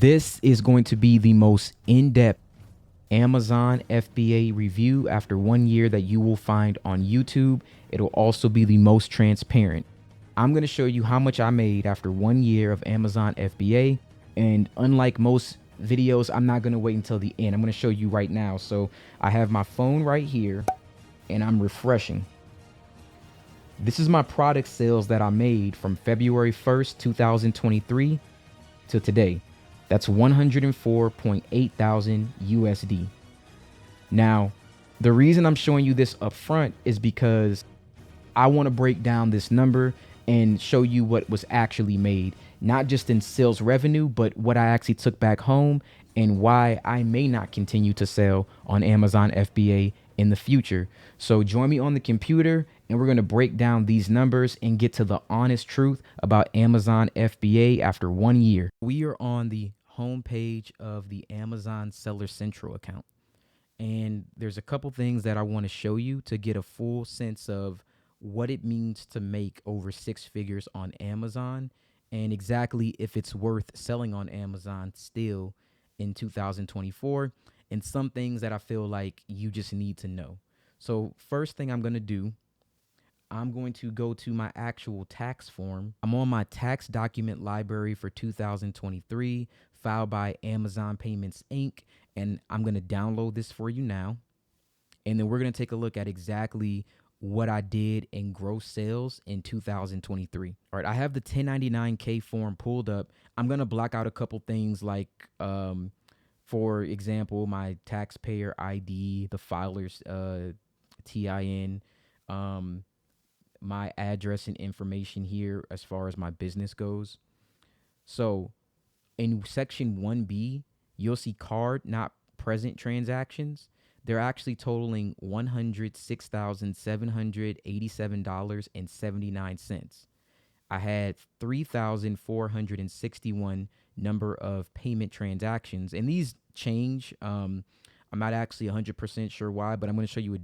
This is going to be the most in-depth Amazon FBA review after 1 year that you will find on YouTube. It'll also be the most transparent. I'm going to show you how much I made after 1 year of Amazon FBA. And unlike most videos, I'm not going to wait until the end. I'm going to show you right now. So I have my phone right here and I'm refreshing. This is my product sales that I made from February 1st, 2023 to today. That's 104.8 thousand USD. Now, the reason I'm showing you this up front is because I want to break down this number and show you what was actually made, not just in sales revenue, but what I actually took back home and why I may not continue to sell on Amazon FBA in the future. So join me on the computer and we're going to break down these numbers and get to the honest truth about Amazon FBA after 1 year. We are on the homepage of the Amazon Seller Central account. And there's a couple things that I want to show you to get a full sense of what it means to make over 6 figures on Amazon and exactly if it's worth selling on Amazon still in 2024, and some things that I feel like you just need to know. So first thing I'm going to do, I'm going to go to my actual tax form. I'm on my tax document library for 2023, filed by Amazon Payments Inc. And I'm going to download this for you now. And then we're going to take a look at exactly what I did in gross sales in 2023. All right, I have the 1099K form pulled up. I'm going to block out a couple things like, for example, my taxpayer ID, the filer's TIN, my address and information here as far as my business goes. So in section 1B, you'll see card not present transactions. They're actually totaling $106,787.79. I had 3,461 number of payment transactions, and these change. I'm not actually 100% sure why, but I'm going to show you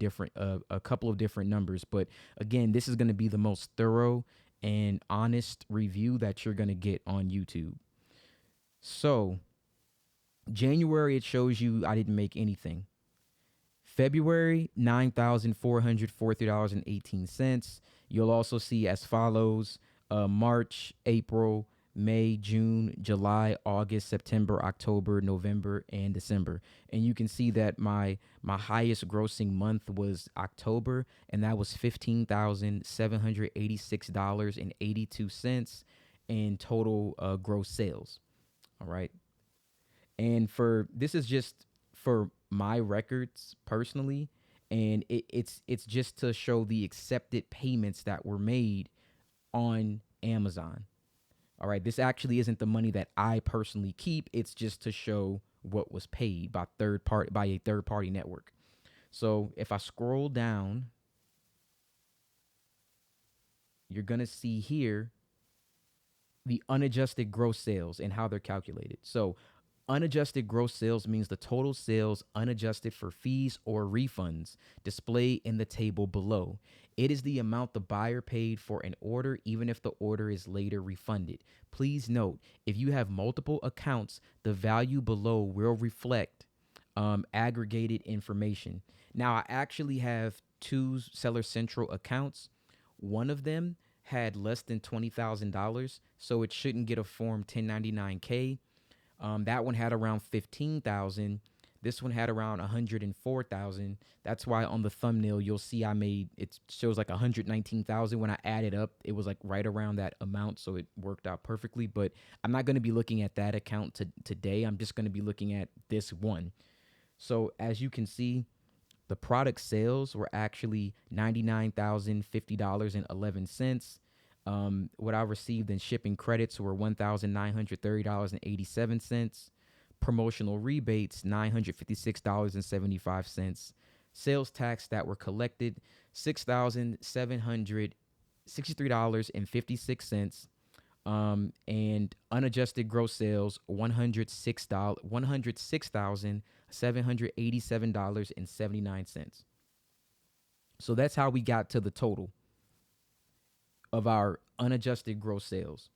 a couple of different numbers. But again, this is going to be the most thorough and honest review that you're going to get on YouTube. So January, it shows you I didn't make anything. February, $9,443.18. You'll also see as follows: March, April, May, June, July, August, September, October, November, and December. And you can see that my highest grossing month was October, and that was $15,786.82 in total gross sales. All right. And this is just for my records personally, and it's just to show the accepted payments that were made on Amazon. All right, this actually isn't the money that I personally keep. It's just to show what was paid by a third party network. So if I scroll down, you're gonna see here the unadjusted gross sales and how they're calculated. So unadjusted gross sales means the total sales unadjusted for fees or refunds displayed in the table below. It is the amount the buyer paid for an order, even if the order is later refunded. Please note, if you have multiple accounts, the value below will reflect aggregated information. Now, I actually have 2 Seller Central accounts. One of them had less than $20,000, so it shouldn't get a Form 1099K. That one had around 15,000. This one had around 104,000. That's why on the thumbnail you'll see it shows like 119,000. When I added up, it was like right around that amount, so it worked out perfectly. But I'm not going to be looking at that account today. I'm just going to be looking at this one. So as you can see, the product sales were actually $99,050.11. What I received in shipping credits were $1,930.87. Promotional rebates, $956.75. Sales tax that were collected, $6,763.56. And unadjusted gross sales, $106,787.79. So that's how we got to the total of our unadjusted gross sales.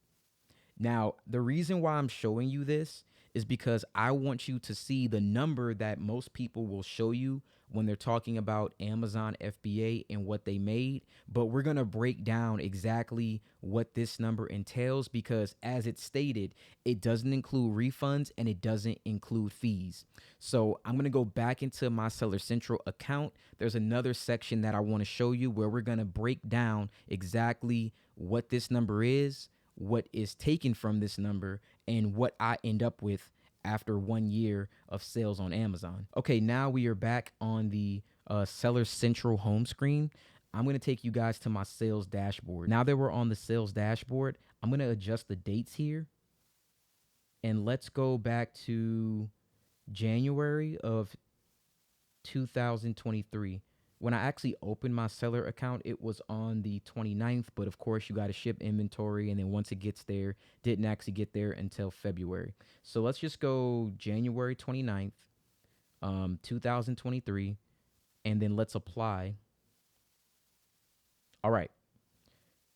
Now, the reason why I'm showing you this is because I want you to see the number that most people will show you when they're talking about Amazon FBA and what they made. But we're going to break down exactly what this number entails because, as it's stated, it doesn't include refunds and it doesn't include fees. So I'm going to go back into my Seller Central account. There's another section that I want to show you where we're going to break down exactly what this number is, what is taken from this number, and what I end up with after 1 year of sales on Amazon. Okay, now we are back on the Seller Central home screen. I'm going to take you guys to my sales dashboard. Now that we're on the sales dashboard, I'm going to adjust the dates here. And let's go back to January of 2023. When I actually opened my seller account, it was on the 29th, but of course you got to ship inventory. And then once it gets there, didn't actually get there until February. So let's just go January 29th, 2023, and then let's apply. All right.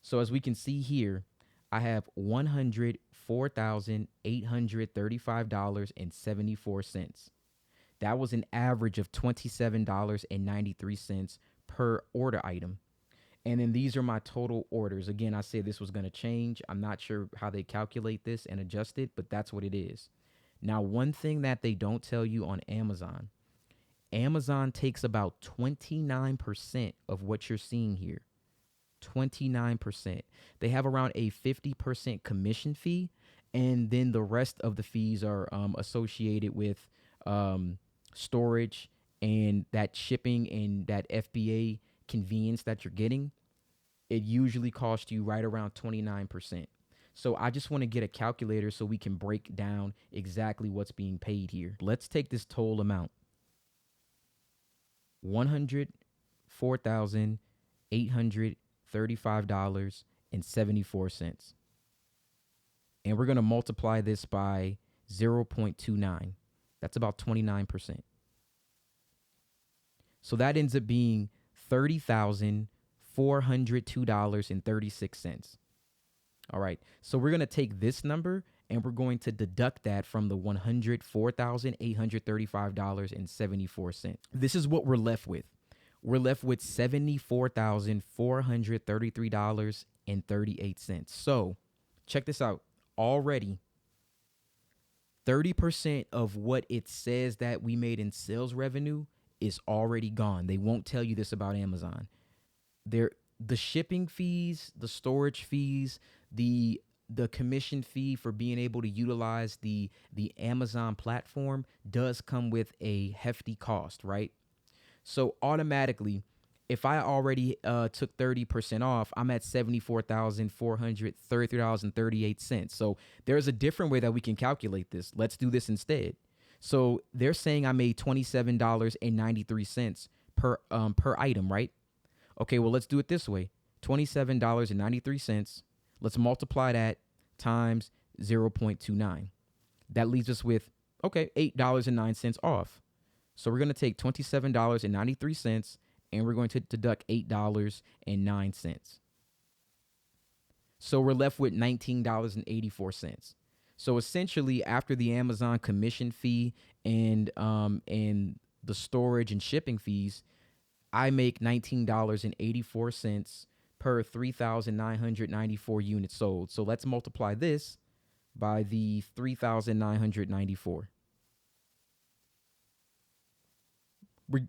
So as we can see here, I have $104,835.74. That was an average of $27.93 per order item. And then these are my total orders. Again, I said this was going to change. I'm not sure how they calculate this and adjust it, but that's what it is. Now, one thing that they don't tell you on Amazon, Amazon takes about 29% of what you're seeing here. 29%. They have around a 50% commission fee, and then the rest of the fees are associated with storage and that shipping and that FBA convenience that you're getting. It usually costs you right around 29%. So I just want to get a calculator so we can break down exactly what's being paid here. Let's take this total amount. $104,835.74. And we're going to multiply this by 0.29. That's about 29%. So that ends up being $30,402.36. All right. So we're going to take this number and we're going to deduct that from the $104,835.74. This is what we're left with. We're left with $74,433.38. So check this out. Already 30% of what it says that we made in sales revenue is already gone. They won't tell you this about Amazon. The shipping fees, the storage fees, the commission fee for being able to utilize the Amazon platform does come with a hefty cost, right? So automatically, if I already took 30% off, I'm at $74,433.38. So there's a different way that we can calculate this. Let's do this instead. So they're saying I made $27.93 per item, right? Okay, well, let's do it this way. $27.93. Let's multiply that times 0.29. That leaves us with, okay, $8.09 off. So we're going to take $27.93 and we're going to deduct $8.09. So we're left with $19.84. So essentially, after the Amazon commission fee and the storage and shipping fees, I make $19.84 per 3,994 units sold. So let's multiply this by the 3,994.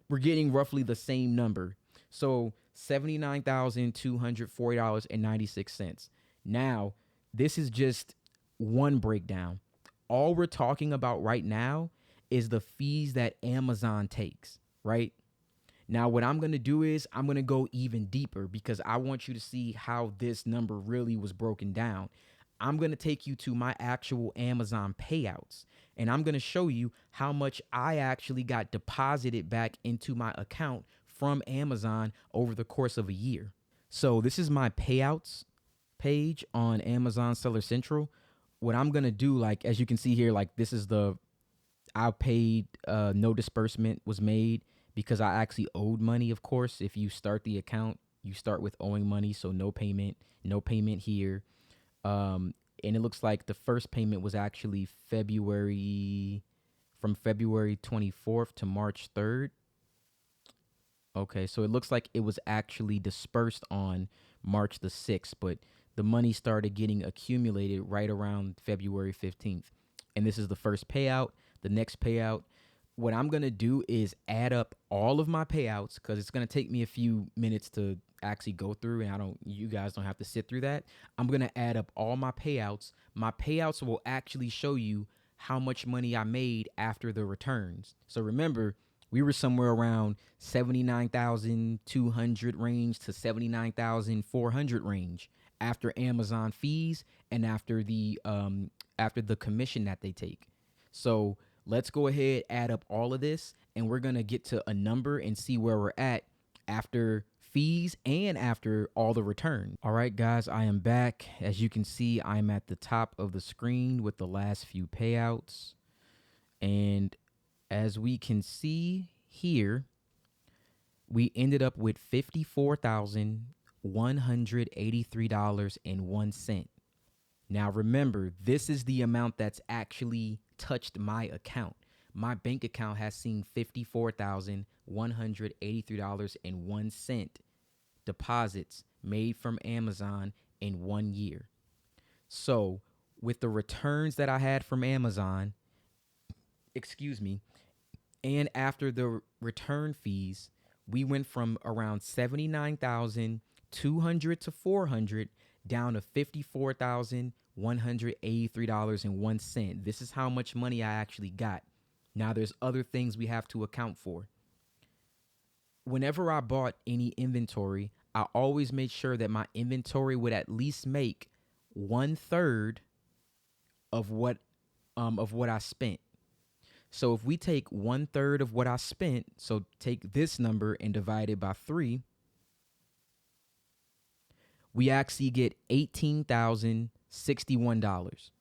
We're getting roughly the same number. So $79,240.96. Now, this is just one breakdown. All we're talking about right now is the fees that Amazon takes, right? Now, what I'm going to do is I'm going to go even deeper because I want you to see how this number really was broken down. I'm going to take you to my actual Amazon payouts, and I'm going to show you how much I actually got deposited back into my account from Amazon over the course of a year. So this is my payouts page on Amazon Seller Central. What I'm going to do, like, as you can see here, like this is I paid, no disbursement was made because I actually owed money. Of course, if you start the account, you start with owing money. So no payment here. And And it looks like the first payment was actually from February 24th to March 3rd. Okay, so it looks like it was actually dispersed on March the 6th, but the money started getting accumulated right around February 15th. And this is the first payout. The next payout, what I'm going to do is add up all of my payouts, because it's going to take me a few minutes to actually go through, and you guys don't have to sit through that. I'm going to add up all my payouts. My payouts will actually show you how much money I made after the returns. So remember, we were somewhere around 79,200 range to 79,400 range after Amazon fees and after the commission that they take. So let's go ahead, add up all of this, and we're going to get to a number and see where we're at after fees and after all the return. All right, guys, I am back. As you can see, I'm at the top of the screen with the last few payouts. And as we can see here, we ended up with $54,183.01. Now remember, this is the amount that's actually touched my account. My bank account has seen $54,183.01 deposits made from Amazon in 1 year. So with the returns that I had from Amazon, and after the return fees, we went from around 79,200 to 400 down to $54,183.01. This is how much money I actually got. Now there's other things we have to account for. Whenever I bought any inventory, I always made sure that my inventory would at least make 1/3 of what I spent. So if we take 1/3 of what I spent, so take this number and divide it by 3, we actually get $18,061.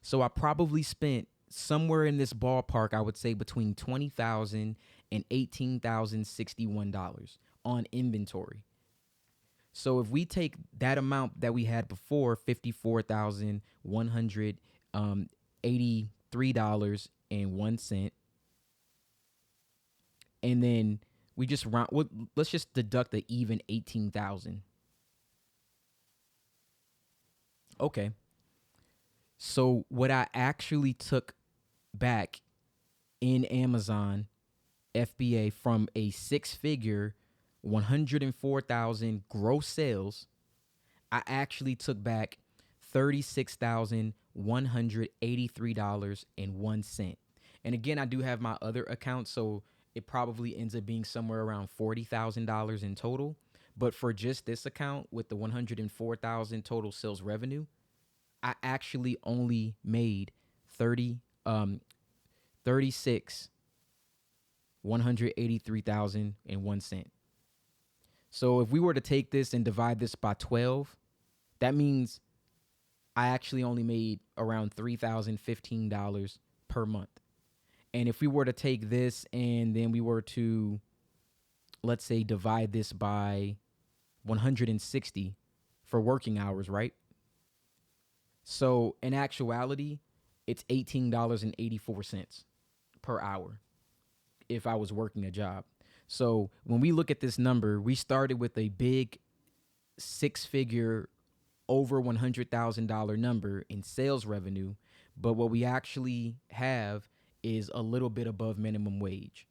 So I probably spent somewhere in this ballpark, I would say between $20,000 and $18,061 on inventory. So if we take that amount that we had before, $54,183.01, and then we just let's just deduct the even 18,000. Okay. So what I actually took back in Amazon FBA from a 6-figure 104,000 gross sales, I actually took back $36,183.01. And again, I do have my other account, so it probably ends up being somewhere around $40,000 in total. But for just this account with the 104,000 total sales revenue, I actually only made 183,001. So if we were to take this and divide this by 12, that means I actually only made around $3,015 per month. And if we were to take this and then we were to, let's say, divide this by 160 for working hours, right? So in actuality, it's $18.84 per hour if I was working a job. So when we look at this number, we started with a big 6-figure, over $100,000 number in sales revenue. But what we actually have is a little bit above minimum wage.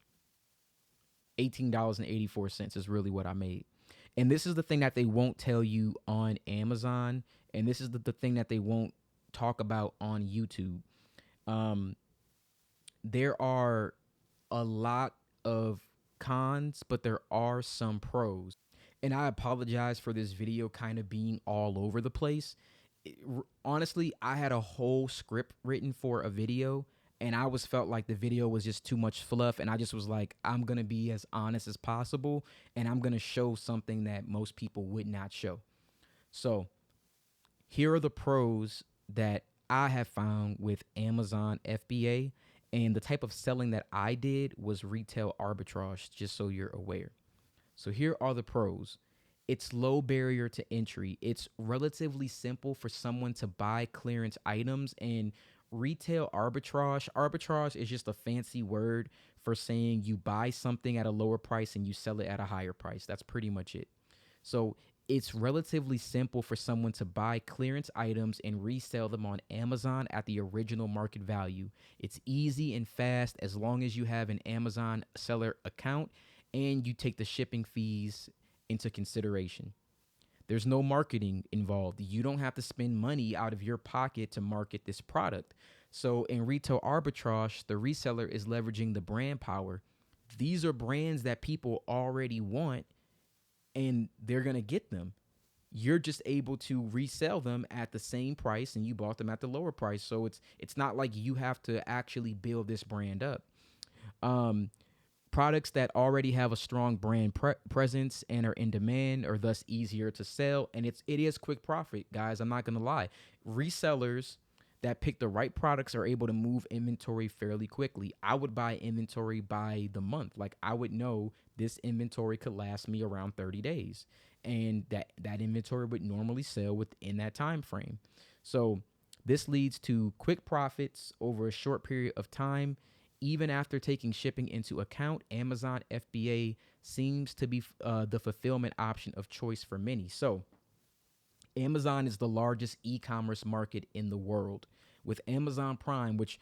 $18.84 is really what I made. And this is the thing that they won't tell you on Amazon. And this is the thing that they won't talk about on YouTube. There are a lot of cons, but there are some pros. And I apologize for this video kind of being all over the place. Honestly, I had a whole script written for a video, and I felt like the video was just too much fluff. And I just was like, I'm going to be as honest as possible, and I'm going to show something that most people would not show. So here are the pros that I have found with Amazon FBA. And the type of selling that I did was retail arbitrage, just so you're aware. So here are the pros. It's low barrier to entry. It's relatively simple for someone to buy clearance items, and retail arbitrage. Arbitrage is just a fancy word for saying you buy something at a lower price and you sell it at a higher price. That's pretty much it. So it's relatively simple for someone to buy clearance items and resell them on Amazon at the original market value. It's easy and fast as long as you have an Amazon seller account and you take the shipping fees into consideration. There's no marketing involved. You don't have to spend money out of your pocket to market this product. So in retail arbitrage, the reseller is leveraging the brand power. These are brands that people already want and they're going to get them. You're just able to resell them at the same price and you bought them at the lower price. So it's not like you have to actually build this brand up. Products that already have a strong brand presence and are in demand are thus easier to sell, and it is quick profit, guys. I'm not gonna lie. Resellers that pick the right products are able to move inventory fairly quickly. I would buy inventory by the month. Like I would know this inventory could last me around 30 days, and that inventory would normally sell within that time frame. So this leads to quick profits over a short period of time. Even after taking shipping into account, Amazon FBA seems to be the fulfillment option of choice for many. So Amazon is the largest e-commerce market in the world. With Amazon Prime, which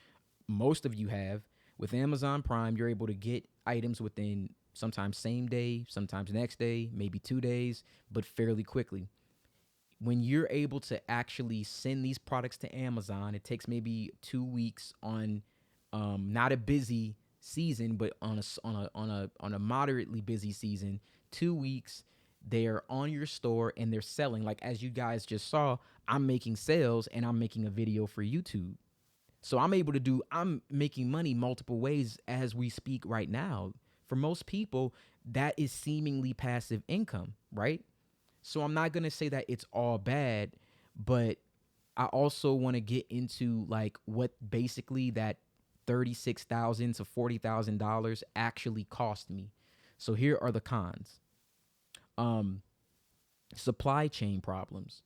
most of you have, with Amazon Prime, you're able to get items within sometimes same day, sometimes next day, maybe 2 days, but fairly quickly. When you're able to actually send these products to Amazon, it takes maybe 2 weeks on not a busy season, but on a moderately busy season. 2 weeks, they're on your store and they're selling. Like as you guys just saw, I'm making sales and I'm making a video for YouTube. So I'm making money multiple ways as we speak right now. For most people, that is seemingly passive income, right? So I'm not going to say that it's all bad, but I also want to get into like what basically that $36,000 to $40,000 actually cost me. So here are the cons. Supply chain problems.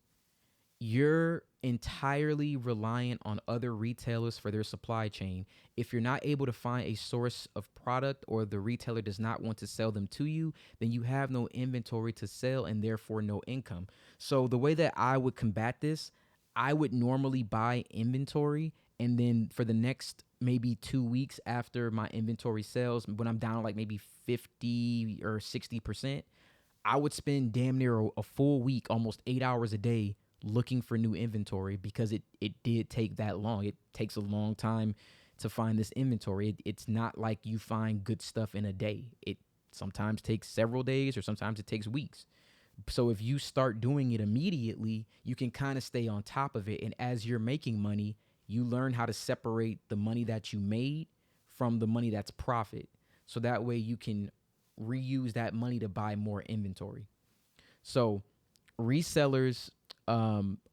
You're entirely reliant on other retailers for their supply chain. If you're not able to find a source of product or the retailer does not want to sell them to you, then you have no inventory to sell and therefore no income. So the way that I would combat this, I would normally buy inventory and then for the next maybe 2 weeks after my inventory sells, when I'm down like maybe 50 or 60%, I would spend damn near a full week, almost 8 hours a day looking for new inventory because it did take that long. It takes a long time to find this inventory. It's not like you find good stuff in a day. It sometimes takes several days or sometimes it takes weeks. So if you start doing it immediately, you can kind of stay on top of it. And as you're making money, you learn how to separate the money that you made from the money that's profit. So that way you can reuse that money to buy more inventory. So resellers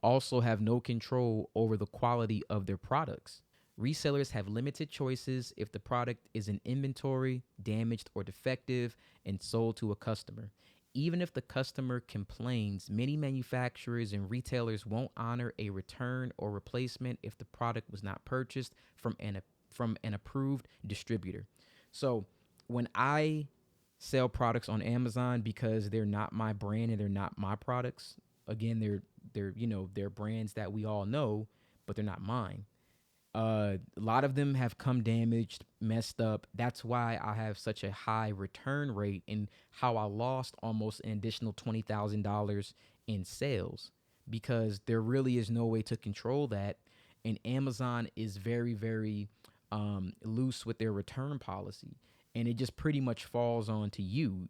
also have no control over the quality of their products. Resellers have limited choices if the product is in inventory, damaged, or defective, and sold to a customer. Even if the customer complains, many manufacturers and retailers won't honor a return or replacement if the product was not purchased from an approved distributor. So when I sell products on Amazon because they're not my brand and they're not my products, again, they're brands that we all know, but they're not mine. A lot of them have come damaged, messed up. That's why I have such a high return rate and how I lost almost an additional $20,000 in sales because there really is no way to control that. And Amazon is very, very loose with their return policy. And it just pretty much falls on to you.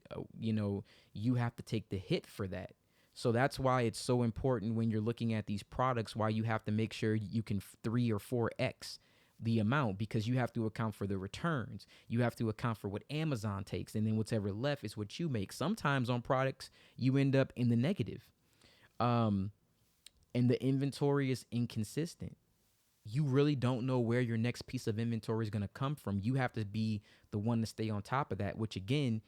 You have to take the hit for that. So that's why it's so important when you're looking at these products, why you have to make sure you can 3 or 4x the amount because you have to account for the returns. You have to account for what Amazon takes. And then whatever left is what you make. Sometimes on products, you end up in the negative. And the inventory is inconsistent. You really don't know where your next piece of inventory is going to come from. You have to be the one to stay on top of that, which again,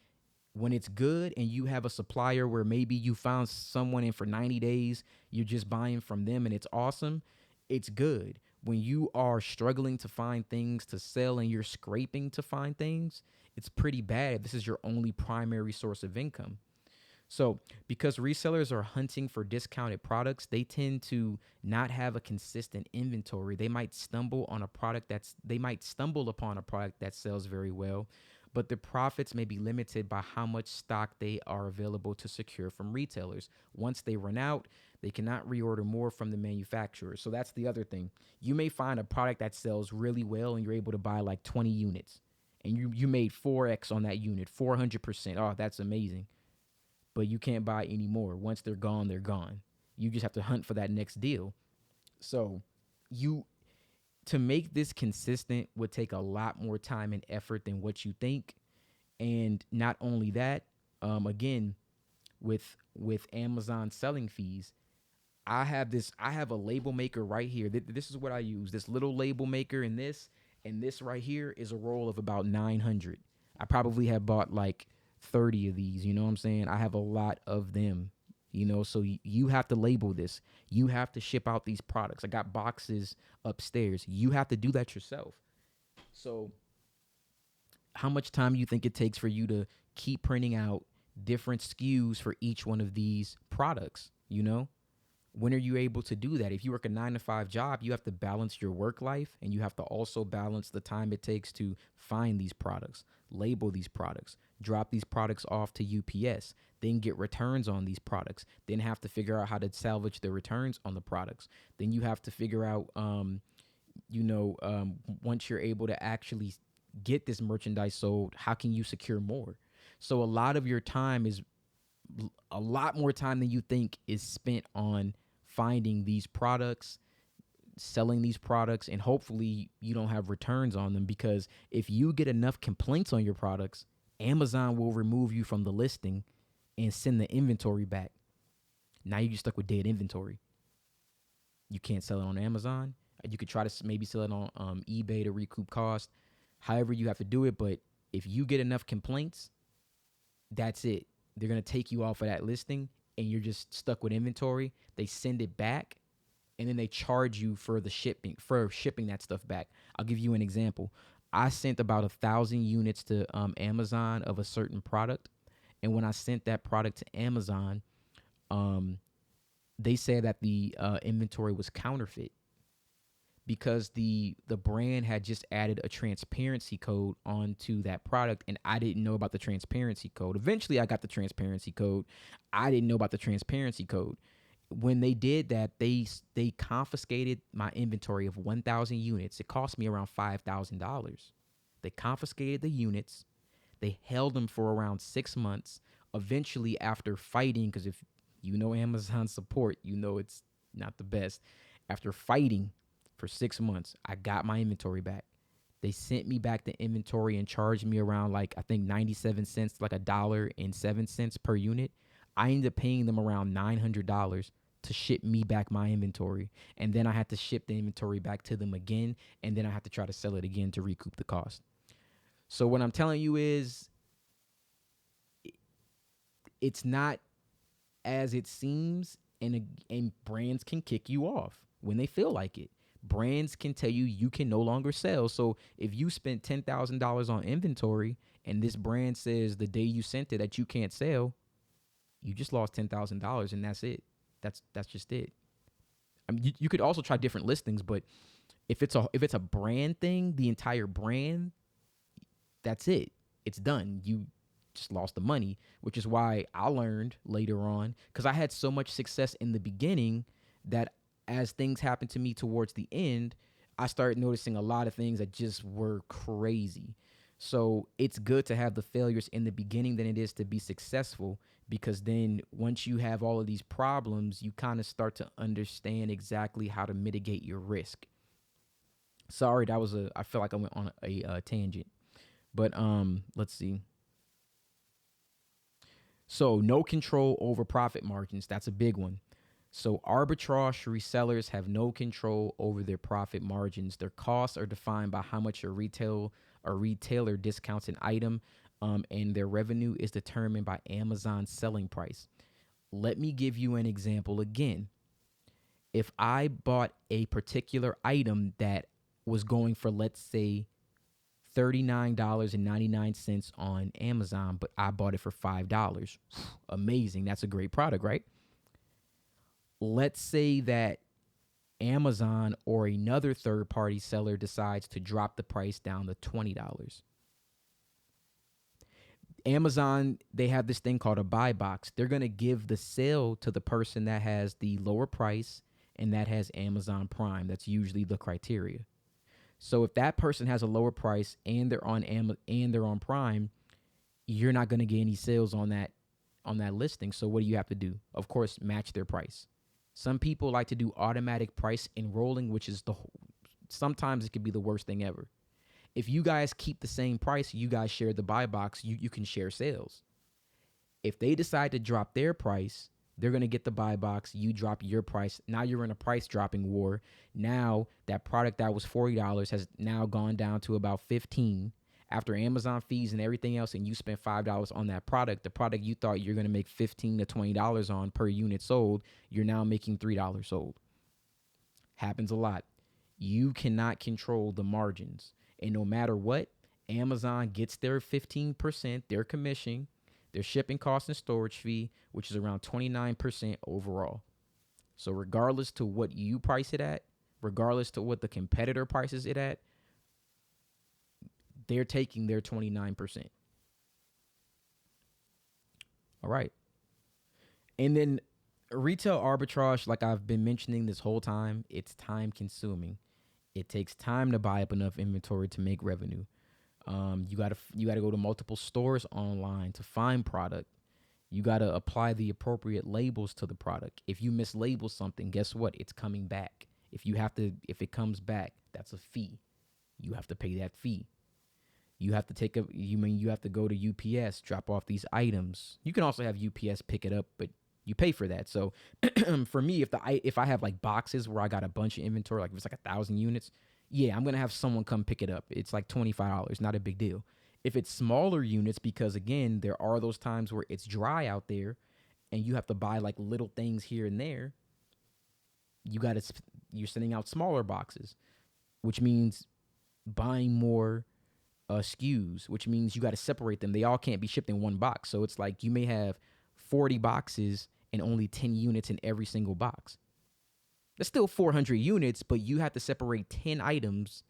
When it's good and you have a supplier where maybe you found someone and for 90 days you're just buying from them and it's awesome, it's good. When you are struggling to find things to sell and you're scraping to find things, it's pretty bad if this is your only primary source of income. So, because resellers are hunting for discounted products, they tend to not have a consistent inventory. They might stumble upon a product that sells very well, but the profits may be limited by how much stock they are available to secure from retailers. Once they run out, they cannot reorder more from the manufacturer. So that's the other thing. You may find a product that sells really well and you're able to buy like 20 units and you made 4x on that unit, 400%. Oh, that's amazing, but you can't buy any more. Once they're gone, they're gone. You just have to hunt for that next deal. So you to make this consistent would take a lot more time and effort than what you think. And not only that, again, with Amazon selling fees, I have a label maker right here. This is what I use. This little label maker and this right here is a roll of about 900. I probably have bought like 30 of these, you know what I'm saying? I have a lot of them, so you have to label this. You have to ship out these products. I got boxes upstairs. You have to do that yourself. So how much time do you think it takes for you to keep printing out different SKUs for each one of these products, When are you able to do that? If you work a 9 to 5 job, you have to balance your work life and you have to also balance the time it takes to find these products, label these products, drop these products off to UPS, then get returns on these products, then have to figure out how to salvage the returns on the products. Then you have to figure out, once you're able to actually get this merchandise sold, how can you secure more? So a lot more time than you think is spent on finding these products, selling these products, and hopefully you don't have returns on them, because if you get enough complaints on your products, Amazon will remove you from the listing and send the inventory back. Now you're just stuck with dead inventory. You can't sell it on Amazon. You could try to maybe sell it on eBay to recoup cost. However you have to do it, but if you get enough complaints, that's it. They're going to take you off of that listing and you're just stuck with inventory. They send it back and then they charge you for shipping that stuff back. I'll give you an example. I sent about 1,000 units to Amazon of a certain product. And when I sent that product to Amazon, they said that the inventory was counterfeit, because the brand had just added a transparency code onto that product, and I didn't know about the transparency code. Eventually I got the transparency code. I didn't know about the transparency code. When they did that, they confiscated my inventory of 1,000 units. It cost me around $5,000. They confiscated the units. They held them for around 6 months. Eventually, after fighting, because if you know Amazon support, it's not the best. After fighting for 6 months, I got my inventory back. They sent me back the inventory and charged me around, like, I think 97 cents, like $1.07 per unit. I ended up paying them around $900 to ship me back my inventory. And then I had to ship the inventory back to them again. And then I had to try to sell it again to recoup the cost. So what I'm telling you is, it's not as it seems, and brands can kick you off when they feel like it. Brands can tell you can no longer sell. So if you spent $10,000 on inventory and this brand says the day you sent it that you can't sell, you just lost $10,000 and that's it. That's just it. I mean, you could also try different listings, but if it's a brand thing, the entire brand, that's it. It's done. You just lost the money, which is why I learned later on, because I had so much success in the beginning that as things happened to me towards the end, I started noticing a lot of things that just were crazy. So it's good to have the failures in the beginning than it is to be successful, because then once you have all of these problems, you kind of start to understand exactly how to mitigate your risk. Sorry, I feel like I went on a tangent, but let's see. So no control over profit margins. That's a big one. So arbitrage resellers have no control over their profit margins. Their costs are defined by how much a retailer discounts an item and their revenue is determined by Amazon's selling price. Let me give you an example again. If I bought a particular item that was going for, let's say, $39.99 on Amazon, but I bought it for $5. Amazing. That's a great product, right? Let's say that Amazon or another third-party seller decides to drop the price down to $20. Amazon, they have this thing called a buy box. They're going to give the sale to the person that has the lower price and that has Amazon Prime. That's usually the criteria. So if that person has a lower price and they're on Prime, you're not going to get any sales on that listing. So what do you have to do? Of course, match their price. Some people like to do automatic price enrolling, which is sometimes it could be the worst thing ever. If you guys keep the same price, you guys share the buy box, you can share sales. If they decide to drop their price, they're going to get the buy box, you drop your price. Now you're in a price dropping war. Now that product that was $40 has now gone down to about $15 after Amazon fees and everything else, and you spent $5 on that product. The product you thought you're going to make $15 to $20 on per unit sold, you're now making $3 sold. Happens a lot. You cannot control the margins. And no matter what, Amazon gets their 15%, their commission, their shipping cost and storage fee, which is around 29% overall. So regardless to what you price it at, regardless to what the competitor prices it at, they're taking their 29%. All right. And then retail arbitrage, like I've been mentioning this whole time, it's time consuming. It takes time to buy up enough inventory to make revenue. You gotta go to multiple stores online to find product. You gotta apply the appropriate labels to the product. If you mislabel something, guess what? It's coming back. If it comes back, that's a fee. You have to pay that fee. You have to you have to go to UPS, drop off these items. You can also have UPS pick it up, but you pay for that. So for me, if I have like boxes where I got a bunch of inventory, like if it's like 1,000 units, yeah, I'm going to have someone come pick it up. It's like $25, not a big deal. If it's smaller units, because again, there are those times where it's dry out there and you have to buy like little things here and there, you're sending out smaller boxes, which means buying more SKUs, which means you got to separate them. They all can't be shipped in one box. So it's like you may have 40 boxes and only 10 units in every single box. That's still 400 units, but you have to separate 10 items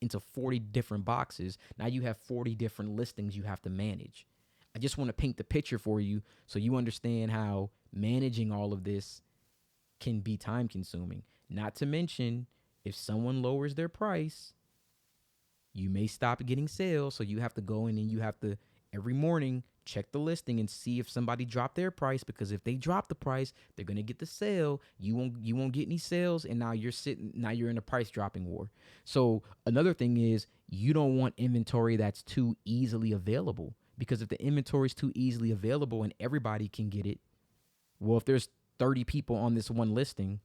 into 40 different boxes. Now you have 40 different listings you have to manage. I just want to paint the picture for you so you understand how managing all of this can be time consuming. Not to mention, if someone lowers their price, you may stop getting sales. So you have to go in and you have to every morning check the listing and see if somebody dropped their price, because if they drop the price, they're going to get the sale. You won't get any sales, and now you're in a price dropping war. So another thing is, you don't want inventory that's too easily available, because if the inventory is too easily available and everybody can get it, well, if there's 30 people on this one listing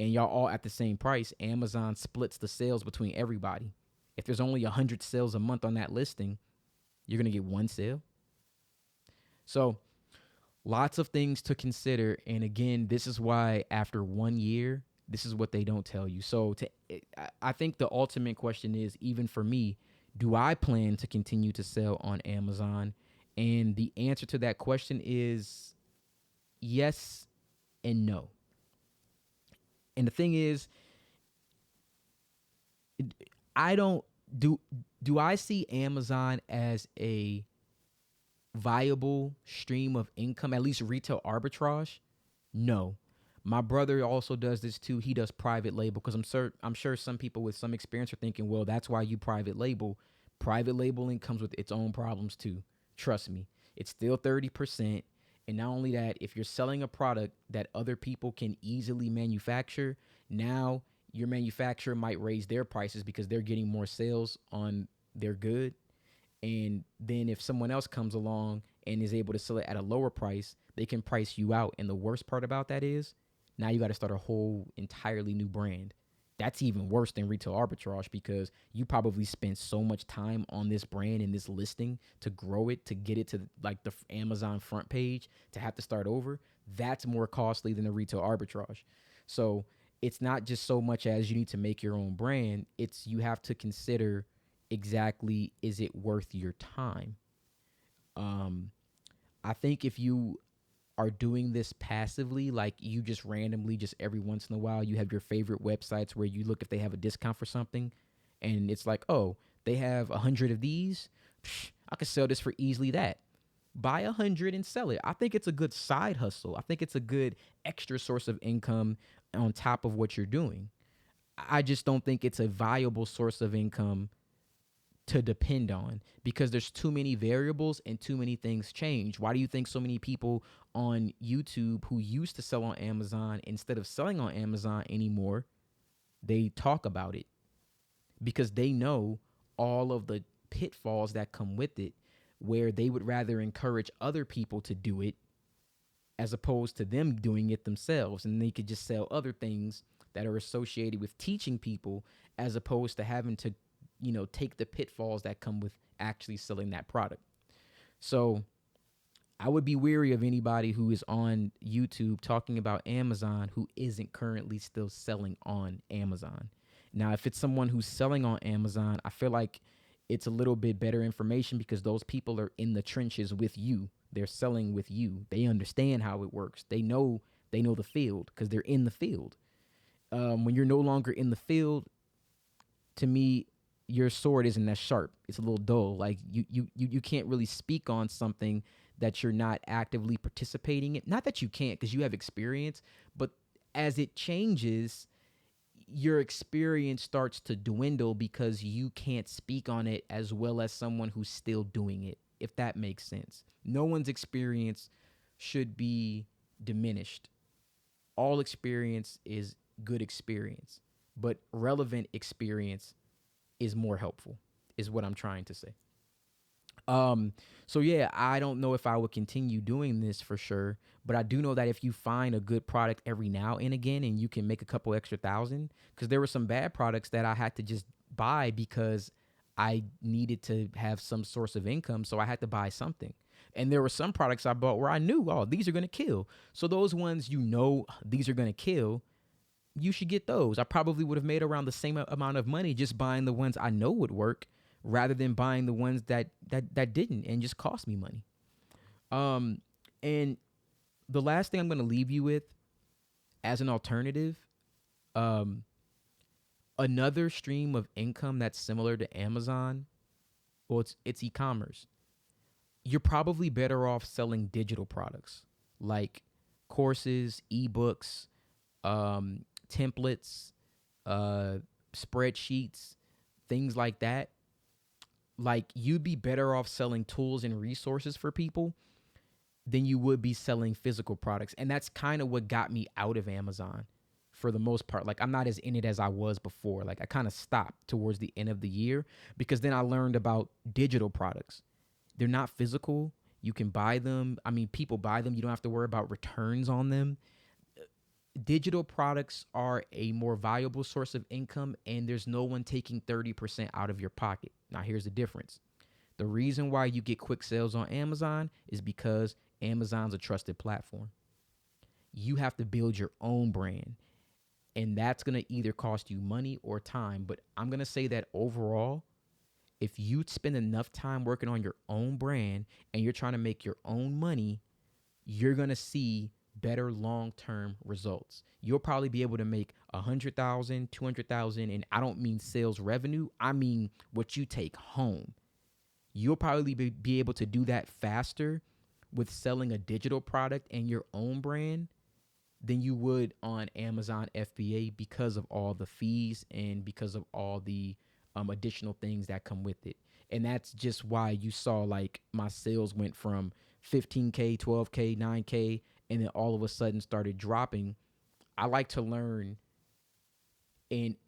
and y'all all at the same price, Amazon splits the sales between everybody. If there's only 100 sales a month on that listing, you're going to get one sale. So lots of things to consider. And again, this is why after 1 year, this is what they don't tell you. So I think the ultimate question is, even for me, do I plan to continue to sell on Amazon? And the answer to that question is yes and no. And the thing is, do I see Amazon as a viable stream of income, at least retail arbitrage? No. My brother also does this too. He does private label, because I'm sure some people with some experience are thinking, well, that's why you private label. Private labeling comes with its own problems too. Trust me, it's still 30%. And not only that, if you're selling a product that other people can easily manufacture, now your manufacturer might raise their prices because they're getting more sales on their good. And then if someone else comes along and is able to sell it at a lower price, they can price you out. And the worst part about that is, now you got to start a whole entirely new brand. that's even worse than retail arbitrage because you probably spent so much time on this brand and this listing to grow it, to get it to like the Amazon front page, to have to start over. That's more costly than the retail arbitrage. So it's not just so much as you need to make your own brand, it's you have to consider exactly, is it worth your time? I think if you are doing this passively, like you just randomly, just every once in a while, you have your favorite websites where you look if they have a discount for something, and it's like, oh, they have 100 of these. Psh, I could sell this for easily that. Buy 100 and sell it. I think it's a good side hustle. I think it's a good extra source of income on top of what you're doing. I just don't think it's a viable source of income to depend on because there's too many variables and too many things change. Why do you think so many people on YouTube who used to sell on Amazon, instead of selling on Amazon anymore, they talk about it? Because they know all of the pitfalls that come with it, where they would rather encourage other people to do it as opposed to them doing it themselves. And they could just sell other things that are associated with teaching people as opposed to having to, take the pitfalls that come with actually selling that product. So I would be weary of anybody who is on YouTube talking about Amazon who isn't currently still selling on Amazon. Now, if it's someone who's selling on Amazon, I feel like it's a little bit better information because those people are in the trenches with you. They're selling with you. They understand how it works. They know the field because they're in the field. When you're no longer in the field, to me, your sword isn't that sharp. It's a little dull. Like you can't really speak on something that you're not actively participating in. Not that you can't, because you have experience, but as it changes, your experience starts to dwindle because you can't speak on it as well as someone who's still doing it, if that makes sense. No one's experience should be diminished. All experience is good experience, but relevant experience is more helpful, is what I'm trying to say. So yeah, I don't know if I would continue doing this for sure, but I do know that if you find a good product every now and again and you can make a couple extra thousand, because there were some bad products that I had to just buy because I needed to have some source of income. So I had to buy something. And there were some products I bought where I knew, oh, these are going to kill. So those ones, these are going to kill, you should get those. I probably would have made around the same amount of money just buying the ones I know would work rather than buying the ones that didn't and just cost me money. And the last thing I'm going to leave you with as an alternative, another stream of income that's similar to Amazon, well, it's e-commerce. You're probably better off selling digital products like courses, ebooks, templates, spreadsheets, things like that. Like, you'd be better off selling tools and resources for people than you would be selling physical products. And that's kind of what got me out of Amazon for the most part. Like, I'm not as in it as I was before. Like, I kind of stopped towards the end of the year because then I learned about digital products. They're not physical. You can buy them. I mean, people buy them. You don't have to worry about returns on them. Digital products are a more valuable source of income, and there's no one taking 30% out of your pocket. Now, here's the difference. The reason why you get quick sales on Amazon is because Amazon's a trusted platform. You have to build your own brand, and that's going to either cost you money or time. But I'm going to say that overall, if you spend enough time working on your own brand and you're trying to make your own money, you're going to see better long-term results. You'll probably be able to make 100,000, 200,000, and I don't mean sales revenue. I mean what you take home. You'll probably be able to do that faster with selling a digital product and your own brand than you would on Amazon FBA because of all the fees and because of all the additional things that come with it. And that's just why you saw like my sales went from 15K, 12K, 9K, and then all of a sudden started dropping. I like to learn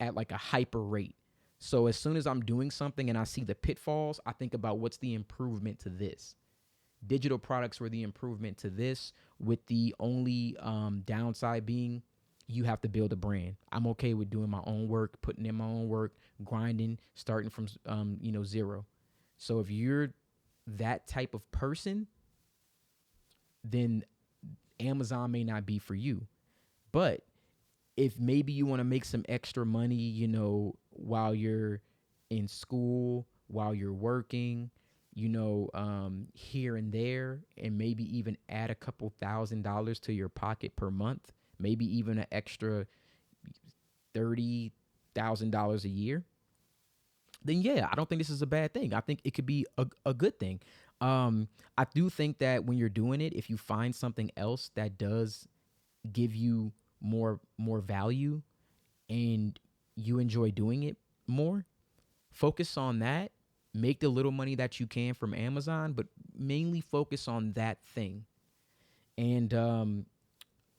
at like a hyper rate. So as soon as I'm doing something and I see the pitfalls, I think about what's the improvement to this. Digital products were the improvement to this, with the only downside being you have to build a brand. I'm okay with doing my own work, putting in my own work, grinding, starting from zero. So if you're that type of person, then Amazon may not be for you. But if maybe you want to make some extra money, while you're in school, while you're working, here and there, and maybe even add a couple $1,000s to your pocket per month, maybe even an extra $30,000 a year, then yeah, I don't think this is a bad thing. I think it could be a good thing. I do think that when you're doing it, if you find something else that does give you more value and you enjoy doing it more, focus on that. Make the little money that you can from Amazon, but mainly focus on that thing. And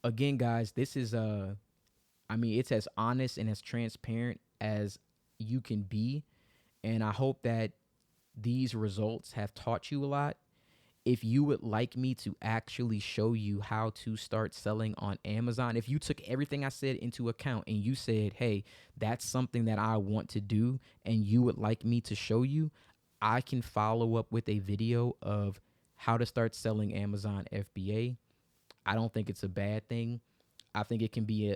again, guys, this is it's as honest and as transparent as you can be. And I hope that these results have taught you a lot. If you would like me to actually show you how to start selling on Amazon, if you took everything I said into account and you said, hey, that's something that I want to do, and you would like me to show you, I can follow up with a video of how to start selling Amazon FBA. I don't think it's a bad thing. I think it can be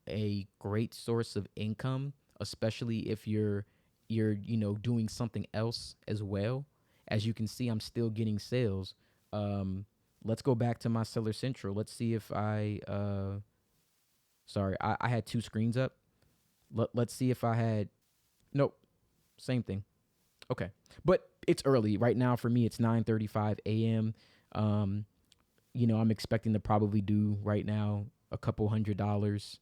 a great source of income, especially if you're doing something else as well. As you can see, I'm still getting sales. Let's go back to my Seller Central. Let's see if I had two screens up. Let's see if I had, nope, same thing. Okay. But it's early right now for me. It's 9:35 a.m. I'm expecting to probably do right now a couple $100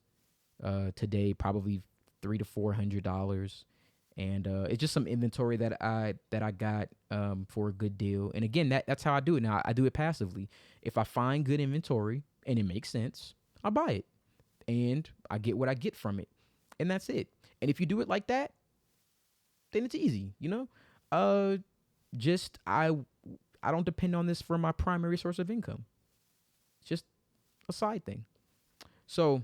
today, probably $300 to $400. And it's just some inventory that I got for a good deal. And again, that's how I do it now. I do it passively. If I find good inventory and it makes sense, I buy it and I get what I get from it, and that's it. And if you do it like that, then it's easy. Just I don't depend on this for my primary source of income. It's just a side thing. So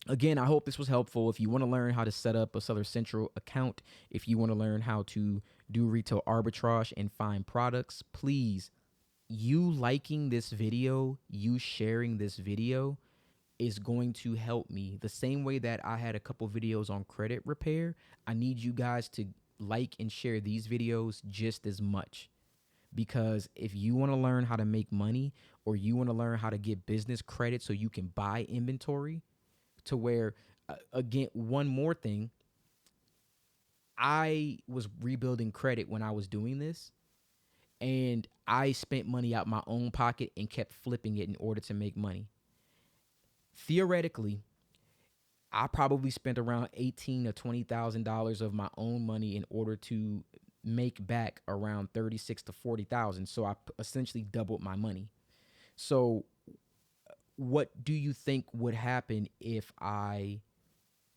again, I hope this was helpful. If you want to learn how to set up a Seller Central account, if you want to learn how to do retail arbitrage and find products, please, you liking this video, you sharing this video is going to help me. The same way that I had a couple videos on credit repair, I need you guys to like and share these videos just as much. Because if you want to learn how to make money, or you want to learn how to get business credit so you can buy inventory, to where, again, one more thing, I was rebuilding credit when I was doing this, and I spent money out my own pocket and kept flipping it in order to make money. Theoretically, I probably spent around $18,000 to $20,000 of my own money in order to make back around $36,000 to $40,000. So I essentially doubled my money. So what do you think would happen if I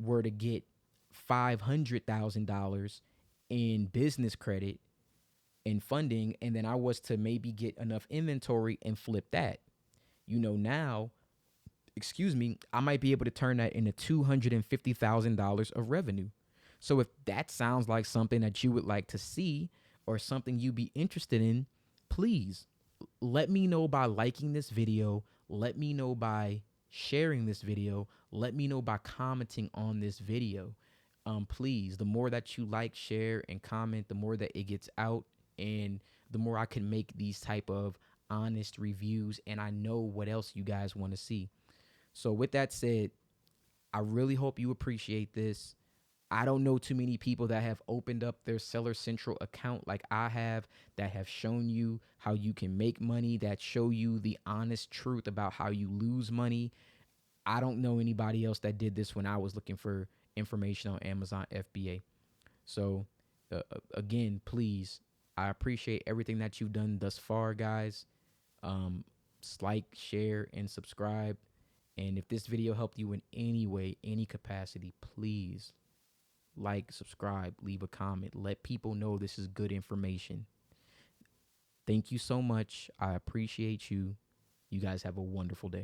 were to get $500,000 in business credit and funding, and then I was to maybe get enough inventory and flip that? Now, I might be able to turn that into $250,000 of revenue. So if that sounds like something that you would like to see, or something you'd be interested in, please let me know by liking this video. Let me know by sharing this video. Let me know by commenting on this video. Please, the more that you like, share, and comment, the more that it gets out, and the more I can make these type of honest reviews, and I know what else you guys want to see. So with that said, I really hope you appreciate this. I don't know too many people that have opened up their Seller Central account like I have, that have shown you how you can make money, that show you the honest truth about how you lose money. I don't know anybody else that did this when I was looking for information on Amazon FBA. So again, please, I appreciate everything that you've done thus far, guys. Like, share, and subscribe. And if this video helped you in any way, any capacity, please like, subscribe, leave a comment. Let people know this is good information. Thank you so much. I appreciate you. You guys have a wonderful day.